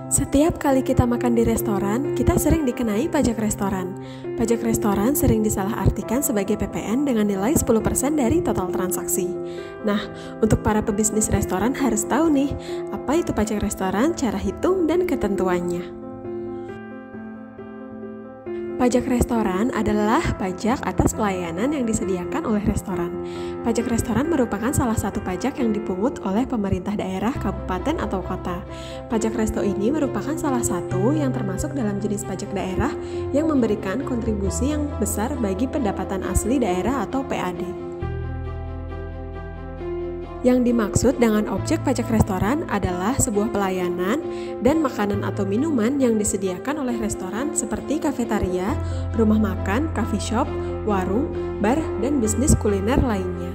Setiap kali kita makan di restoran, kita sering dikenai pajak restoran. Pajak restoran sering disalahartikan sebagai PPN dengan nilai 10% dari total transaksi. Nah, untuk para pebisnis restoran harus tahu nih, apa itu pajak restoran, cara hitung, dan ketentuannya. Pajak restoran adalah pajak atas pelayanan yang disediakan oleh restoran. Pajak restoran merupakan salah satu pajak yang dipungut oleh pemerintah daerah, kabupaten, atau kota. Pajak resto ini merupakan salah satu yang termasuk dalam jenis pajak daerah yang memberikan kontribusi yang besar bagi pendapatan asli daerah atau PAD. Yang dimaksud dengan objek pajak restoran adalah sebuah pelayanan dan makanan atau minuman yang disediakan oleh restoran seperti kafetaria, rumah makan, coffee shop, warung, bar, dan bisnis kuliner lainnya.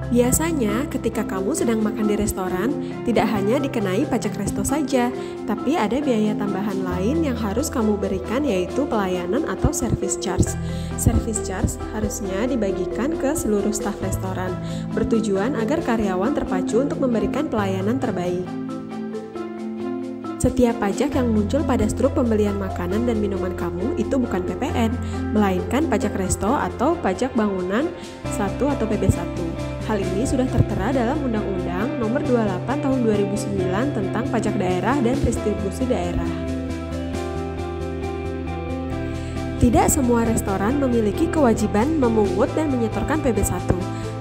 Biasanya, ketika kamu sedang makan di restoran, tidak hanya dikenai pajak resto saja, tapi ada biaya tambahan lain yang harus kamu berikan, yaitu pelayanan atau service charge. Service charge harusnya dibagikan ke seluruh staf restoran, bertujuan agar karyawan terpacu untuk memberikan pelayanan terbaik. Setiap pajak yang muncul pada struk pembelian makanan dan minuman kamu itu bukan PPN, melainkan pajak resto atau pajak bangunan 1 atau PB1. Hal ini sudah tertera dalam Undang-Undang Nomor 28 Tahun 2009 tentang Pajak Daerah dan Distribusi Daerah. Tidak semua restoran memiliki kewajiban memungut dan menyetorkan PB1.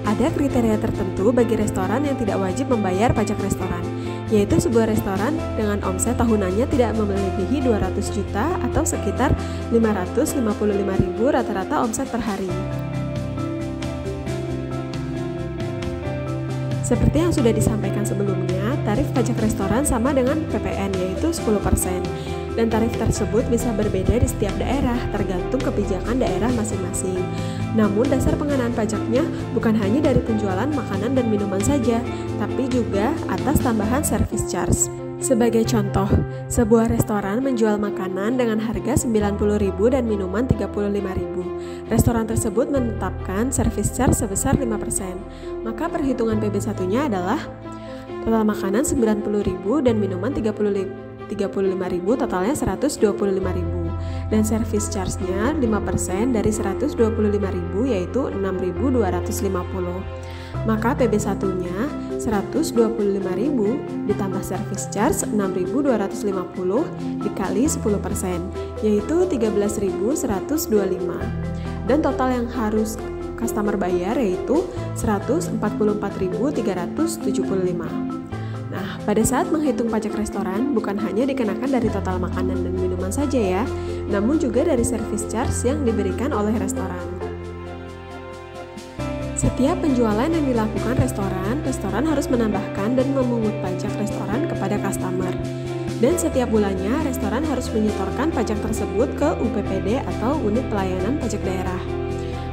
Ada kriteria tertentu bagi restoran yang tidak wajib membayar pajak restoran, yaitu sebuah restoran dengan omset tahunannya tidak melebihi 200 juta atau sekitar 555.000 rata-rata omset per hari. Seperti yang sudah disampaikan sebelumnya, tarif pajak restoran sama dengan PPN, yaitu 10%. Dan tarif tersebut bisa berbeda di setiap daerah, tergantung kebijakan daerah masing-masing. Namun dasar pengenaan pajaknya bukan hanya dari penjualan makanan dan minuman saja, tapi juga atas tambahan service charge. Sebagai contoh, sebuah restoran menjual makanan dengan harga 90.000 dan minuman 35.000. Restoran tersebut menetapkan service charge sebesar 5%. Maka perhitungan PB1-nya adalah total makanan 90.000 dan minuman 35.000, totalnya 125.000. Dan service charge-nya 5% dari 125.000, yaitu 6.250. Maka PB1-nya 125.000 ditambah service charge 6.250 dikali 10%, yaitu 13.125. Dan total yang harus customer bayar yaitu 144.375. Nah, pada saat menghitung pajak restoran bukan hanya dikenakan dari total makanan dan minuman saja ya, namun juga dari service charge yang diberikan oleh restoran. Setiap penjualan yang dilakukan restoran harus menambahkan dan memungut pajak restoran kepada customer. Dan setiap bulannya, restoran harus menyetorkan pajak tersebut ke UPPD atau Unit Pelayanan Pajak Daerah.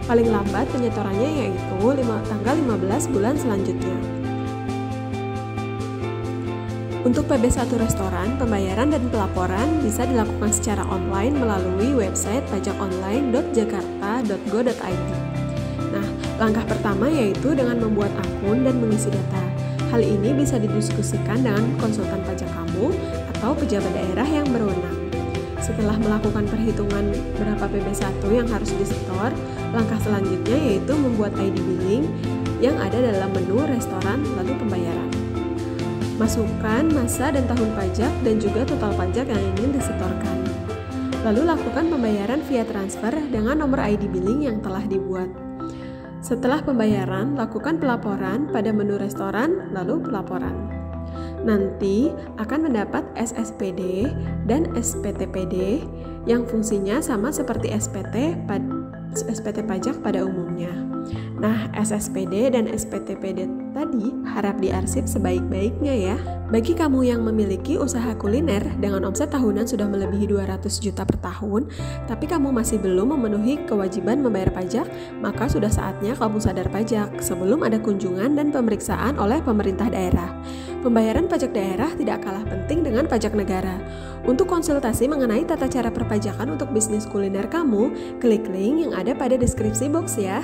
Paling lambat penyetorannya yaitu tanggal 15 bulan selanjutnya. Untuk PB1 restoran, pembayaran dan pelaporan bisa dilakukan secara online melalui website pajakonline.jakarta.go.id. Nah, langkah pertama yaitu dengan membuat akun dan mengisi data. Hal ini bisa didiskusikan dengan konsultan pajak kamu atau pejabat daerah yang berwenang. Setelah melakukan perhitungan berapa PB1 yang harus disetor, langkah selanjutnya yaitu membuat ID billing yang ada dalam menu restoran lalu pembayaran. Masukkan masa dan tahun pajak dan juga total pajak yang ingin disetorkan. Lalu lakukan pembayaran via transfer dengan nomor ID billing yang telah dibuat. Setelah pembayaran, lakukan pelaporan pada menu restoran, lalu pelaporan. Nanti akan mendapat SSPD dan SPTPD yang fungsinya sama seperti SPT pajak pada umumnya. Nah, SSPD dan SPTPD tadi harap diarsip sebaik-baiknya ya. Bagi kamu yang memiliki usaha kuliner dengan omset tahunan sudah melebihi 200 juta per tahun, tapi kamu masih belum memenuhi kewajiban membayar pajak, maka sudah saatnya kamu sadar pajak sebelum ada kunjungan dan pemeriksaan oleh pemerintah daerah. Pembayaran pajak daerah tidak kalah penting dengan pajak negara. Untuk konsultasi mengenai tata cara perpajakan untuk bisnis kuliner kamu, klik link yang ada pada deskripsi box ya.